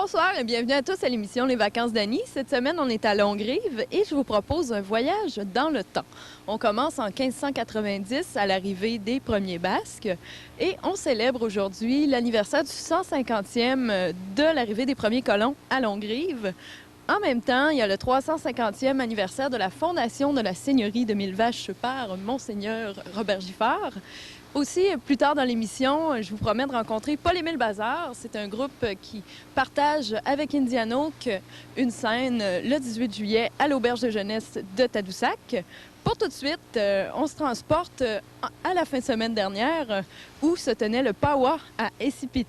Bonsoir et bienvenue à tous à l'émission Les Vacances d'Annie. Cette semaine, on est à Longrive et je vous propose un voyage dans le temps. On commence en 1590 à l'arrivée des premiers Basques et on célèbre aujourd'hui l'anniversaire du 150e de l'arrivée des premiers colons à Longrive. En même temps, il y a le 350e anniversaire de la fondation de la seigneurie de Millevaches par Monseigneur Robert Giffard. Aussi, plus tard dans l'émission, je vous promets de rencontrer Paul-Émile Bazar. C'est un groupe qui partage avec Indianoke une scène le 18 juillet à l'auberge de jeunesse de Tadoussac. Pour tout de suite, on se transporte à la fin de semaine dernière où se tenait le Pawa à Essipit.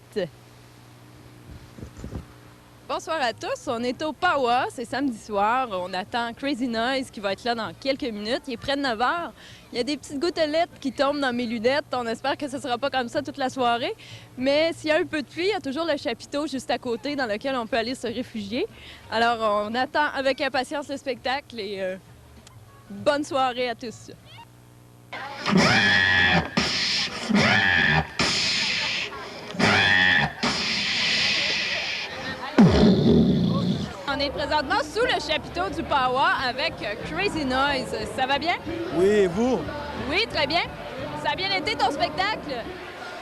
Bonsoir à tous, on est au Pawa, c'est samedi soir, on attend Crazy Noise qui va être là dans quelques minutes, il est près de 9 h. Il y a des petites gouttelettes qui tombent dans mes lunettes, on espère que ce ne sera pas comme ça toute la soirée, mais s'il y a un peu de pluie, il y a toujours le chapiteau juste à côté dans lequel on peut aller se réfugier. Alors on attend avec impatience le spectacle et bonne soirée à tous. On est présentement sous le chapiteau du Pawa avec Crazy Noise. Ça va bien? Oui, et vous? Oui, très bien. Ça a bien été ton spectacle?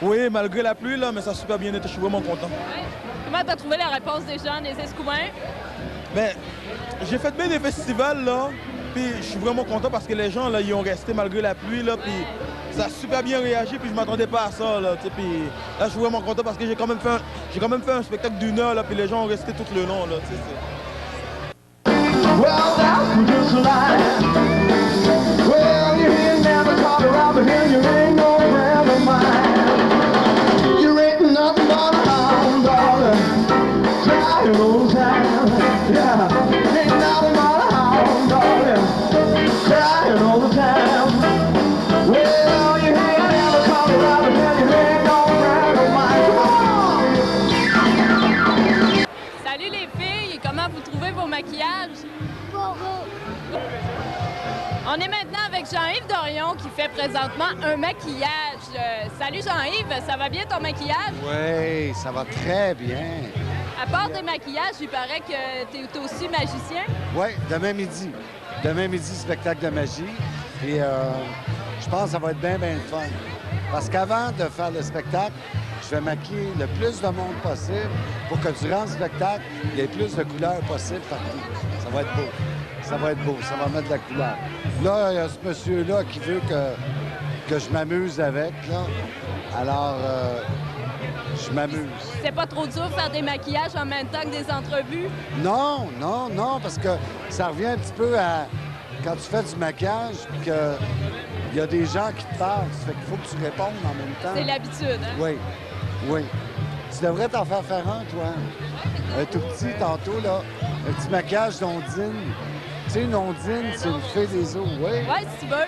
Oui, malgré la pluie, là, mais ça a super bien été. Je suis vraiment content. Oui. Comment t'as trouvé la réponse des gens, des Escoumins? Ben, j'ai fait bien des festivals, là, puis je suis vraiment content parce que les gens, là, ils ont resté malgré la pluie, là, puis ça a super bien réagi, puis je m'attendais pas à ça, là, tu sais, puis là, je suis vraiment content parce que j'ai quand même fait un spectacle d'1 heure, là, puis les gens ont resté tout le long, là, tu sais. Well, that's just life. Well, you ain't never talk around the hill, you ain't no friend of mine. You ain't nothing but a hound dog, crying all the time. Yeah, ain't nothing but a hound dog, crying all the time. Well, you ain't never talk around the hill, you ain't no friend of mine. Come on! Salut les filles, comment vous trouvez vos maquillages? On est maintenant avec Jean-Yves Dorion qui fait présentement un maquillage. Salut Jean-Yves, ça va bien ton maquillage? Oui, ça va très bien. À part des maquillages, il paraît que tu es aussi magicien? Oui, demain midi. Demain midi, spectacle de magie. Et je pense que ça va être bien, bien fun. Parce qu'avant de faire le spectacle, je vais maquiller le plus de monde possible pour que durant le spectacle, il y ait plus de couleurs possibles partout. Ça va être beau. Ça va être beau, ça va mettre de la couleur. Là, il y a ce monsieur-là qui veut que je m'amuse avec, là. Alors, je m'amuse. C'est pas trop dur de faire des maquillages en même temps que des entrevues? Non, non, non, parce que ça revient un petit peu à quand tu fais du maquillage, qu'il y a des gens qui te parlent. Ça fait qu'il faut que tu répondes en même temps. C'est l'habitude, hein? Oui, oui. Tu devrais t'en faire un, toi. Un tout petit, tantôt, là. Un petit maquillage d'Ondine. Tu sais, une ondine, c'est une fée des eaux, oui? Oui, si tu veux.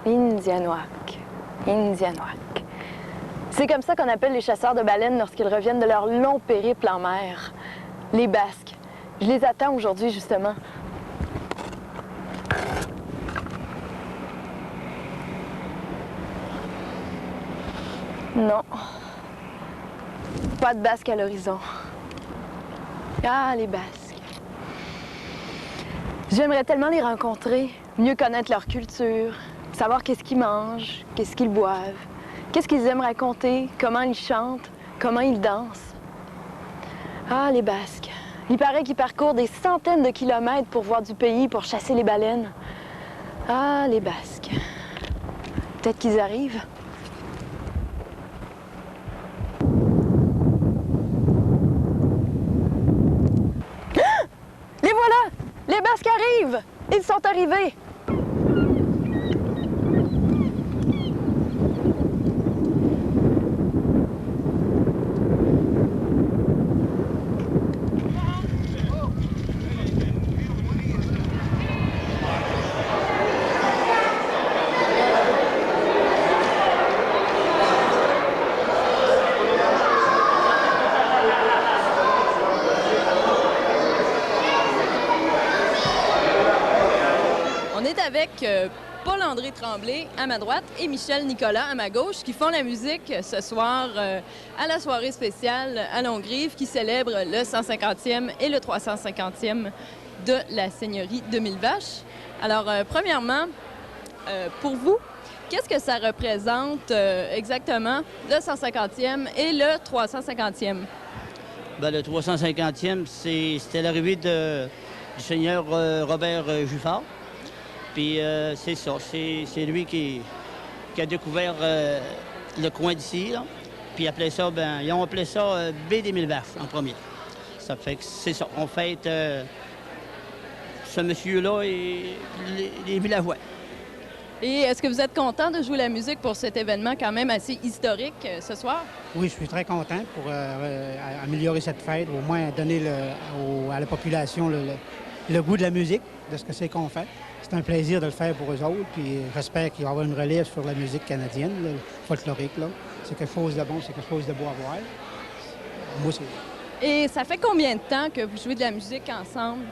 Indianoak. Indianoak. C'est comme ça qu'on appelle les chasseurs de baleines lorsqu'ils reviennent de leur long périple en mer. Les Basques. Je les attends aujourd'hui, justement. Non. Pas de Basques à l'horizon. Ah, les Basques. J'aimerais tellement les rencontrer, mieux connaître leur culture, savoir qu'est-ce qu'ils mangent, qu'est-ce qu'ils boivent, qu'est-ce qu'ils aiment raconter, comment ils chantent, comment ils dansent. Ah, les Basques. Il paraît qu'ils parcourent des centaines de kilomètres pour voir du pays, pour chasser les baleines. Ah, les Basques. Peut-être qu'ils arrivent. Ah! Les voilà! Les Basques arrivent! Ils sont arrivés! Avec Paul-André Tremblay à ma droite et Michel Nicolas à ma gauche qui font la musique ce soir à la soirée spéciale à Longrive qui célèbre le 150e et le 350e de la Seigneurie de Millevaches. Alors, premièrement, pour vous, qu'est-ce que ça représente exactement le 150e et le 350e? Bien, le 350e, c'était l'arrivée du seigneur Robert Juffard. Puis c'est ça, c'est lui qui a découvert le coin d'ici. Là. Puis ils ont appelé ça baie des Millevaches en premier. Ça fait que c'est ça, on fête ce monsieur-là et les villageois. Et est-ce que vous êtes content de jouer la musique pour cet événement quand même assez historique ce soir? Oui, je suis très content pour améliorer cette fête, au moins donner à la population le goût de la musique, de ce que c'est qu'on fait. C'est un plaisir de le faire pour eux autres, puis j'espère qu'il va y avoir une relève sur la musique canadienne, là, folklorique. Là. C'est quelque chose de bon, c'est quelque chose de beau à voir. Moi, c'est... Et ça fait combien de temps que vous jouez de la musique ensemble?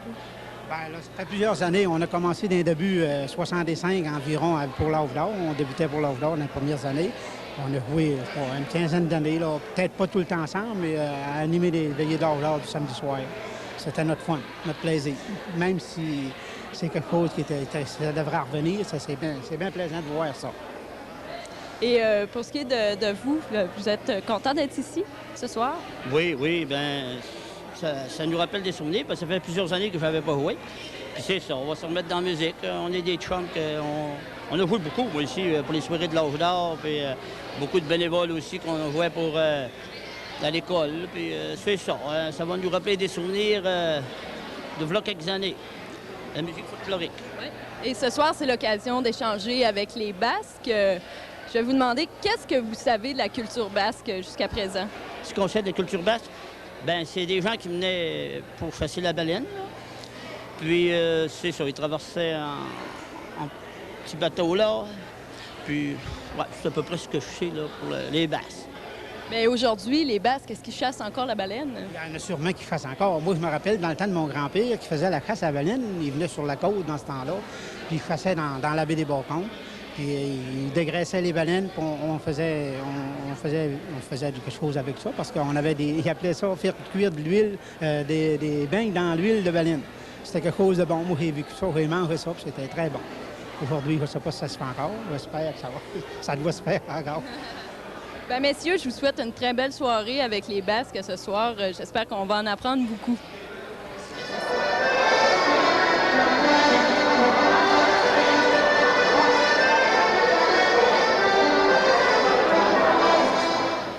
Bien, là, ça fait plusieurs années. On a commencé dès le début 65 environ pour l'Âge d'or. On débutait pour l'Âge d'or dans les premières années. On a joué une quinzaine d'années, là, peut-être pas tout le temps ensemble, mais à animer des veillées d'Âge d'or du samedi soir. C'était notre fun, notre plaisir. Même si c'est quelque chose ça devrait revenir, c'est bien plaisant de voir ça. Et pour ce qui est de vous, vous êtes content d'être ici ce soir? Oui, bien, ça nous rappelle des souvenirs, parce que ça fait plusieurs années que je n'avais pas joué. Puis c'est ça, on va se remettre dans la musique. On est des chums, on a joué beaucoup, moi, ici, pour les soirées de l'Âge d'or, puis beaucoup de bénévoles aussi qu'on jouait pour à l'école. Puis c'est ça, ça va nous rappeler des souvenirs de v'là quelques années. La musique folklorique. Oui. Et ce soir, c'est l'occasion d'échanger avec les Basques. Je vais vous demander, qu'est-ce que vous savez de la culture basque jusqu'à présent? Ce qu'on sait de la culture basque, ben c'est des gens qui venaient pour chasser la baleine. Là. Puis c'est ça, ils traversaient en petit bateau là. Puis ouais, c'est à peu près ce que je sais là, pour les Basques. Mais aujourd'hui, les Basques, est-ce qu'ils chassent encore la baleine? Il y en a sûrement qui fassent encore. Moi, je me rappelle, dans le temps de mon grand-père, qui faisait la chasse à la baleine, il venait sur la côte dans ce temps-là, puis il chassait dans la baie des Bacons, puis il dégraissait les baleines, puis on faisait quelque chose avec ça, parce qu'on avait ils appelaient ça faire cuire de l'huile, des bains dans l'huile de baleine. C'était quelque chose de bon. Moi, j'ai vécu ça, j'ai mangé ça, puis c'était très bon. Aujourd'hui, je ne sais pas si ça se fait encore. J'espère que ça doit se faire encore. Bien, messieurs, je vous souhaite une très belle soirée avec les Basques ce soir. J'espère qu'on va en apprendre beaucoup.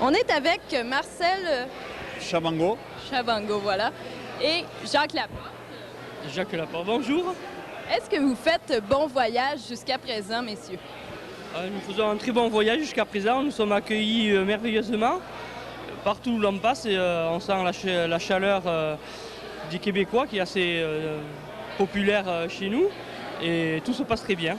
On est avec Marcel Chabango. Chabango, voilà. Et Jacques Laporte. Jacques Laporte, bonjour. Est-ce que vous faites bon voyage jusqu'à présent, messieurs? Nous faisons un très bon voyage jusqu'à présent. Nous sommes accueillis merveilleusement. Partout où l'on passe, on sent la chaleur des Québécois qui est assez populaire chez nous. Et tout se passe très bien.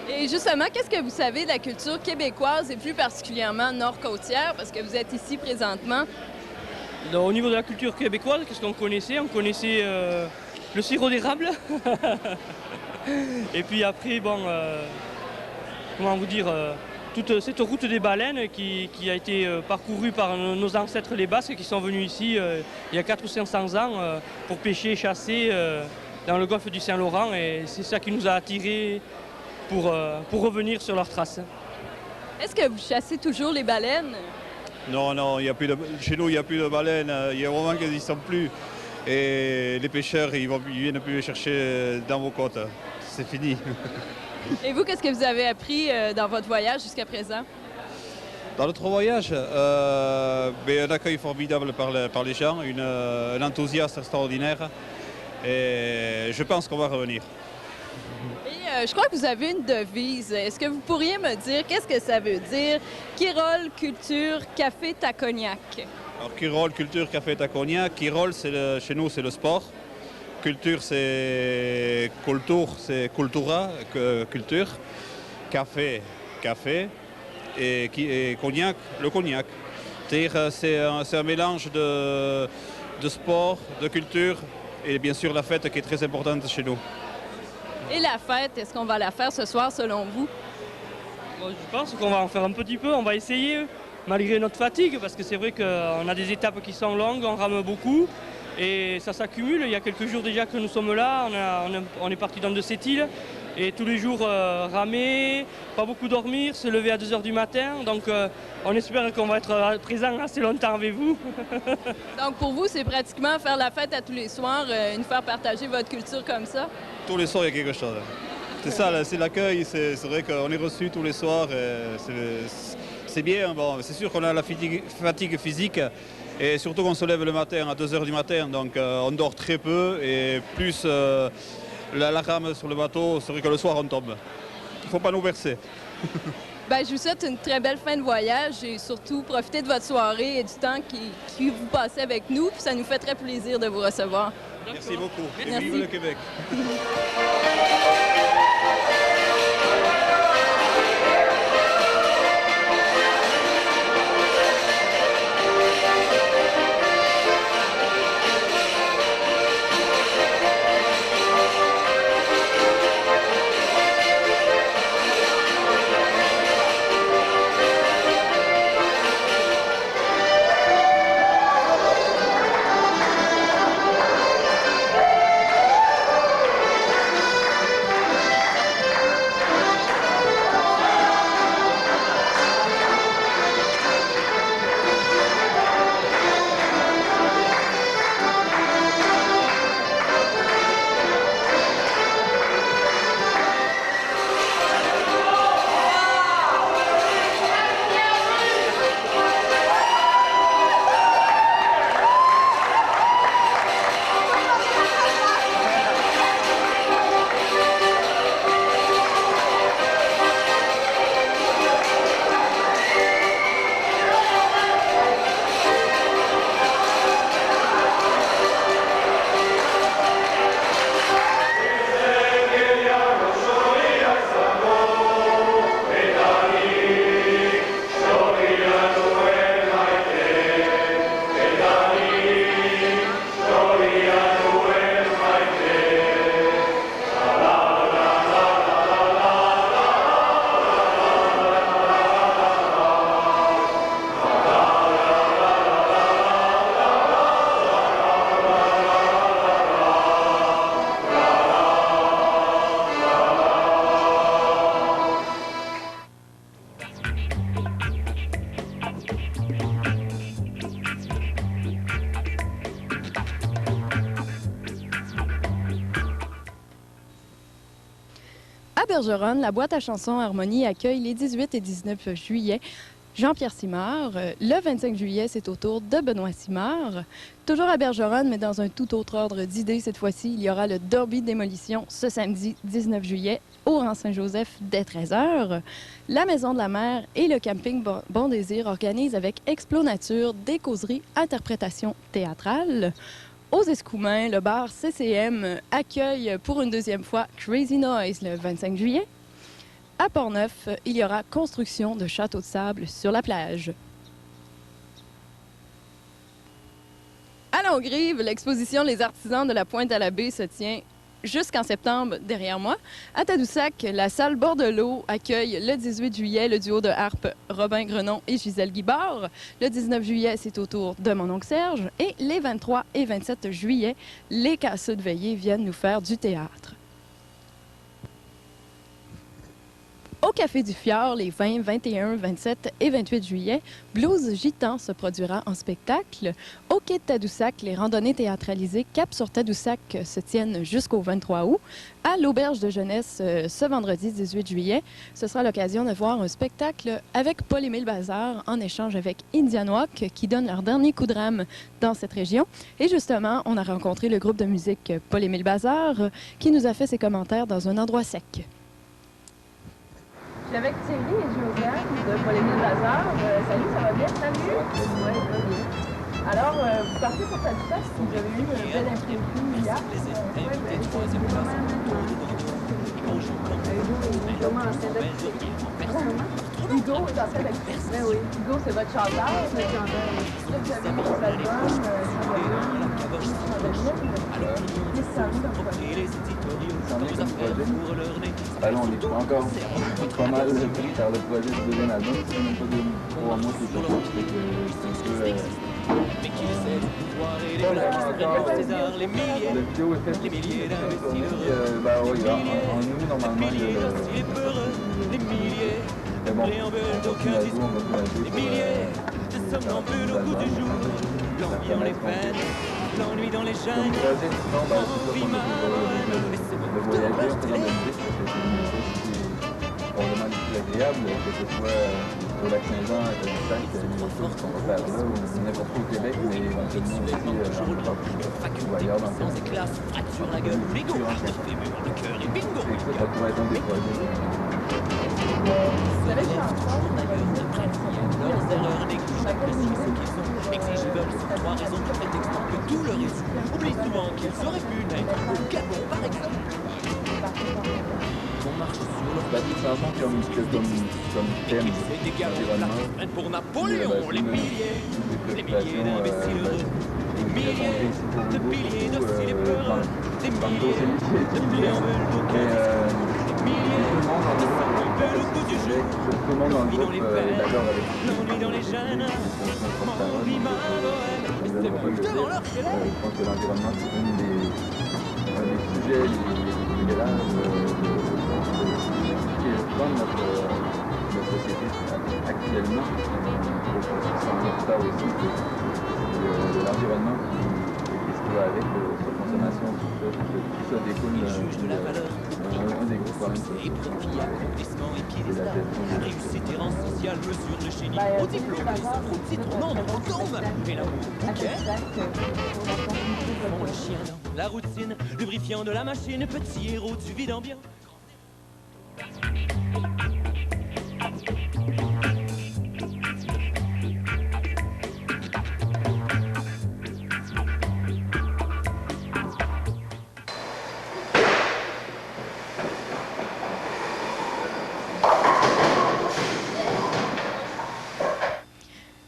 Et justement, qu'est-ce que vous savez de la culture québécoise et plus particulièrement nord-côtière, parce que vous êtes ici présentement? Donc, au niveau de la culture québécoise, qu'est-ce qu'on connaissait? On connaissait le sirop d'érable. Et puis après, bon... comment vous dire, toute cette route des baleines qui a été parcourue par nos ancêtres les Basques qui sont venus ici il y a 400 ou 500 ans pour pêcher, chasser dans le golfe du Saint-Laurent et c'est ça qui nous a attirés pour revenir sur leurs traces. Est-ce que vous chassez toujours les baleines? Non, chez nous il n'y a plus de baleines, il y a vraiment qu'elles n'y sont plus. Et les pêcheurs, ils viennent plus les chercher dans vos côtes. C'est fini. Et vous, qu'est-ce que vous avez appris dans votre voyage jusqu'à présent? Dans notre voyage, un accueil formidable par les gens, un enthousiasme extraordinaire. Et je pense qu'on va revenir. Et je crois que vous avez une devise. Est-ce que vous pourriez me dire qu'est-ce que ça veut dire? Kirol, culture, café, Tacognac. Alors Kirol, culture, café, Tacognac. Kirol, chez nous, c'est le sport. Culture, c'est culture, c'est cultura, culture. Café, café. Et cognac, le cognac. C'est-à-dire c'est un mélange de sport, de culture et bien sûr la fête qui est très importante chez nous. Et la fête, est-ce qu'on va la faire ce soir selon vous? Bon, je pense qu'on va en faire un petit peu, on va essayer, malgré notre fatigue, parce que c'est vrai qu'on a des étapes qui sont longues, on rame beaucoup. Et ça s'accumule, il y a quelques jours déjà que nous sommes là, on est parti dans de cette île. Et tous les jours ramer, pas beaucoup dormir, se lever à 2 h du matin. Donc on espère qu'on va être présent assez longtemps avec vous. Donc pour vous, c'est pratiquement faire la fête à tous les soirs, nous faire partager votre culture comme ça? Tous les soirs, il y a quelque chose. C'est ça, c'est l'accueil, c'est vrai qu'on est reçu tous les soirs. C'est bien, bon, c'est sûr qu'on a la fatigue physique. Et surtout qu'on se lève le matin à 2 h du matin, donc on dort très peu et plus la rame sur le bateau, c'est vrai que le soir on tombe. Il ne faut pas nous bercer. Ben, je vous souhaite une très belle fin de voyage et surtout profitez de votre soirée et du temps qui vous passez avec nous. Puis ça nous fait très plaisir de vous recevoir. Merci beaucoup. Et Merci. vive le Québec. À Bergeronne, la boîte à chansons Harmonie accueille les 18 et 19 juillet Jean-Pierre Simard. Le 25 juillet, c'est au tour de Benoît Simard. Toujours à Bergeronne, mais dans un tout autre ordre d'idées cette fois-ci, il y aura le Derby Démolition ce samedi 19 juillet au rang Saint-Joseph dès 13 h. La Maison de la Mer et le camping Bon Désir organisent avec Explo Nature des causeries interprétations théâtrales. Aux Escoumins, le bar CCM accueille pour une deuxième fois Crazy Noise le 25 juillet. À Portneuf, il y aura construction de châteaux de sable sur la plage. À Longrive, l'exposition Les artisans de la Pointe-à-la-Baie se tient jusqu'en septembre derrière moi. À Tadoussac, la salle Bordelot accueille le 18 juillet le duo de harpe Robin Grenon et Gisèle Guibard. Le 19 juillet, c'est au tour de mon oncle Serge. Et les 23 et 27 juillet, les casseux de veillée viennent nous faire du théâtre. Au Café du Fjord, les 20, 21, 27 et 28 juillet, Blues Gitan se produira en spectacle. Au Quai de Tadoussac, les randonnées théâtralisées Cap sur Tadoussac se tiennent jusqu'au 23 août. À l'Auberge de jeunesse, ce vendredi 18 juillet, ce sera l'occasion de voir un spectacle avec Paul-Émile Bazard en échange avec Indianoc qui donne leur dernier coup de rame dans cette région. Et justement, on a rencontré le groupe de musique Paul-Émile Bazard qui nous a fait ses commentaires dans un endroit sec. Je suis avec Thierry et Josiane de Paul-Émile Bazard. Salut, ça va bien? Salut! Oui, très bien. Alors, vous partez pour Tadoussac, vous avez eu un bel imprévu hier. Hugo est en train d'activer. Oui, Hugo, c'est votre chanteur. Vous avez mis votre album, Alors on est encore pas mal pris par le projet du deuxième album, c'est même pas 3 mois que c'est sorti, c'est le vidéo est faite, en nous normalement il y a mais bon, on continue à jouer, l'ennui dans les jeunes, sinon, le voyager en faisant de la musique, c'est une chose qui est probablement plus agréable, que ce soit au lac Saint-Jean, à Tadoussac, qu'on va faire là, ou n'importe où au Québec, mais éventuellement aussi en Europe ou ailleurs dans le pays. Ça pourrait être un des projets. Vous savez que je suis en France, leurs erreurs négligent l'appréciation qu'ils ont. Exigent et veulent sur 3 raisons qui prétextant que tout leur est dû. Oublient souvent qu'ils auraient pu naître au Gabon, par exemple. On marche sur leur toute façon, comme thème, c'est des galons pour Napoléon, les milliers d'imbéciles heureux. Des milliers de piliers d'hostiles peureux. Des milliers de préambules d'aucun. Des milliers de somnambules au goût du jour. tout le monde dans le groupe est d'accord avec l'ennui dans les jeunes, mon vie, ma bohème. Devant leur je pense que l'environnement, c'est un des sujets les plus graves qui est souvent de notre société actuellement. Il faut s'en tard aussi de l'environnement et ce qui va avec sa consommation, tout ça découle un des gros problèmes. La réussite et rang social mesure le génie au diplôme, au titre, non, au dôme, et l'amour au bouquet. Bon, le chien dans la routine, lubrifiant de la machine, petit héros du vide ambiant.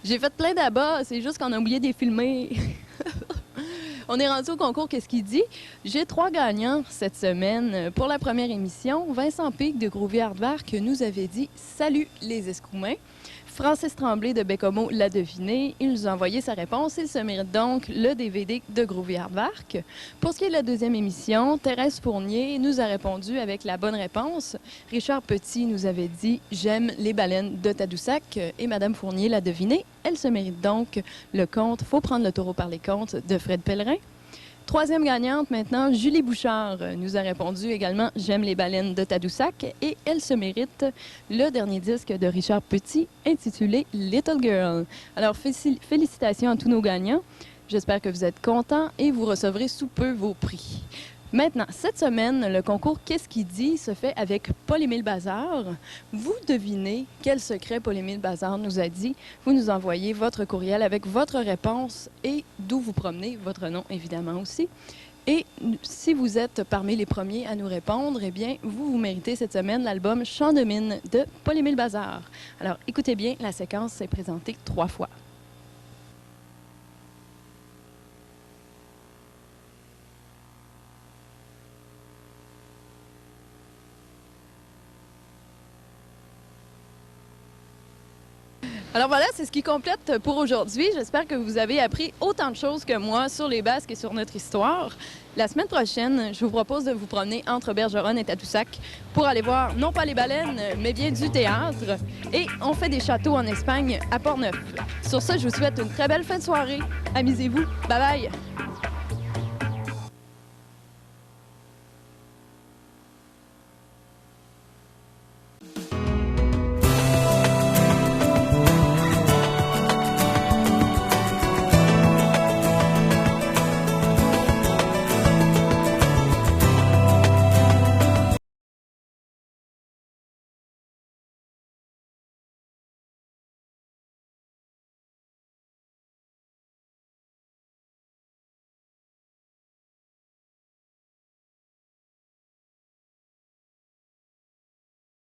J'ai fait plein d'abats, c'est juste qu'on a oublié de les filmer. On est rendu au concours Qu'est-ce qu'il dit? J'ai 3 gagnants cette semaine. Pour la première émission, Vincent Pic de Groovy Hardvark nous avait dit « Salut les escroumins ». Francis Tremblay de Bécomo l'a deviné. Il nous a envoyé sa réponse. Il se mérite donc le DVD de Groovy Hardvark. Pour ce qui est de la deuxième émission, Thérèse Fournier nous a répondu avec la bonne réponse. Richard Petit nous avait dit « J'aime les baleines de Tadoussac » et Madame Fournier l'a deviné. Elle se mérite donc le conte « Faut prendre le taureau par les contes » de Fred Pellerin. Troisième gagnante maintenant, Julie Bouchard nous a répondu également « J'aime les baleines de Tadoussac » et elle se mérite le dernier disque de Richard Petit intitulé « Little Girl ». Alors félicitations à tous nos gagnants. J'espère que vous êtes contents et vous recevrez sous peu vos prix. Maintenant, cette semaine, le concours Qu'est-ce qu'il dit se fait avec Paul-Émile Bazard. Vous devinez quel secret Paul-Émile Bazard nous a dit. Vous nous envoyez votre courriel avec votre réponse et d'où vous promenez, votre nom évidemment aussi. Et si vous êtes parmi les premiers à nous répondre, eh bien, vous méritez cette semaine l'album Chant de mine de Paul-Émile Bazard. Alors, écoutez bien, la séquence s'est présentée 3 fois. Alors voilà, c'est ce qui complète pour aujourd'hui. J'espère que vous avez appris autant de choses que moi sur les Basques et sur notre histoire. La semaine prochaine, je vous propose de vous promener entre Bergeronne et Tadoussac pour aller voir non pas les baleines, mais bien du théâtre. Et on fait des châteaux en Espagne à Portneuf. Sur ce, je vous souhaite une très belle fin de soirée. Amusez-vous. Bye bye!